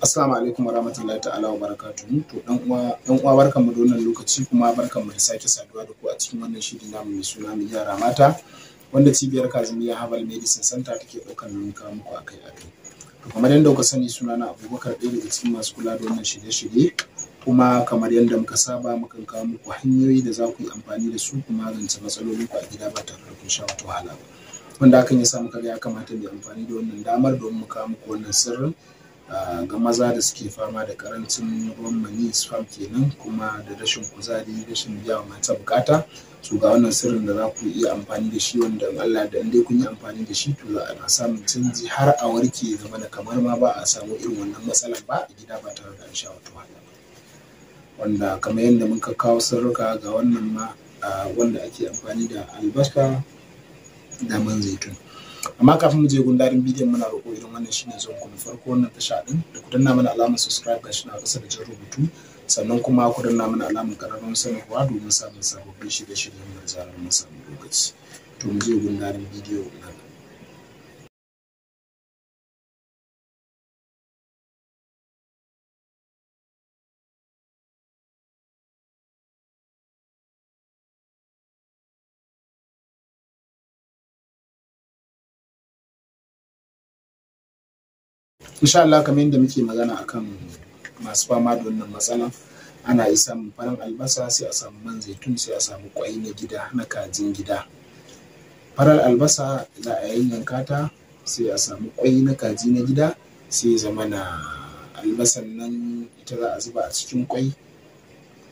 Assalamu alaikum warahmatullahi ta'ala wa barakatuhu. To ɗan uwa barkanmu da wannan lokaci kuma barkanmu da sake saduwa da ku a cikin wannan shiri namu mai suna mu yara mata wanda cibiyar Kazimiya Herbal Medicine Center take ɗaukar nauyin kawo muku akai-akai. To kamar yadda kuka sani sunana Abubakar, ɗaya daga cikin masu kula da wannan shirye-shirye, kuma kamar yadda muka saba mukan kawo muku hanyoyi da za ku yi amfani da su ku magance matsalolinku a gida ba tare da kun sha wata wahala ba. Wanda hakan ya sa muka ga ya kamata mu yi amfani da wannan damar domin mu kawo muku wannan sirrin ga maza da suke fama da karancin ruwan mani, sperm kenan, kuma da rashin kuzari, rashin biya wa mata bukata. So ga wannan sirrin da za ku iya amfani da shi, wanda in Allah da dai kun yi amfani da shi to za a samu canji har a warke, game da kamar ma ba a samu irin wannan matsalar ba a gida ba tare da an sha wata wahala ba. Wanda kamar yadda muka kawo sirrika ga wannan ma wanda ake amfani da albasa da man zaitun. Amma kafin mu je gundarin bidiyon, muna roƙo idan wannan shine zuwan ku na farko wannan tasha din da ku danna mana alamar subscribe gashi na ƙasa da jan rubutu, sannan kuma ku danna mana alamar ƙararrawar sanarwa domin samun sababbin shirye-shiryen da zarar mun samu lokaci. To mu je gundarin bidiyo na. Insha Allah, kamar yadda muke magana akan masu fama da wannan matsalan, ana iya samun farin albasa, sai a samu man zaitun, sai a samu kwai na gida na kajin gida. Farar albasa za a yanyanka ta, sai a samu kwai na kaji na gida, sai ya zama na albasan nan ita za a zuba a cikin kwai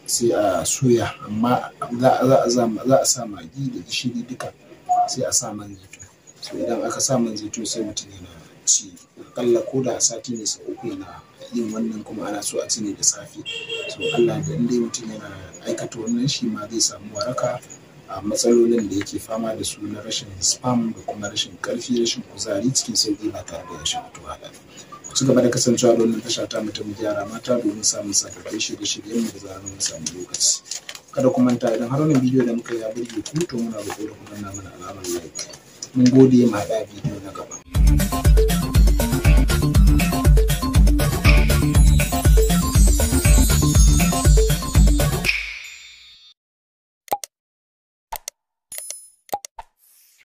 sai a soya, amma za a sa magi da gishiri duka, sai a sa man zaitun. So idan aka sa man zaitun sai mutum yana ci akalla ko da sati ne sau uku yana yin wannan, kuma ana so a ci ne da safe. So Allah da indai mutum yana aikata wannan, shi ma zai samu waraka a matsalolin da yake fama da su na rashin sperm da kuma rashin karfi, rashin kuzari cikin sauki ba tare da ya sha wata wahala. Ku ci gaba da kasancewa da wannan tasha ta mutum gyara mata domin samun sababbin shirye-shiryen mu da zarar mun samu lokaci. Kada ku manta, idan har wannan bidiyo da muka yi ya burge ku, to muna roƙo da ku danna mana alamar like. Mun gode, ma haɗa bidiyo na gaba.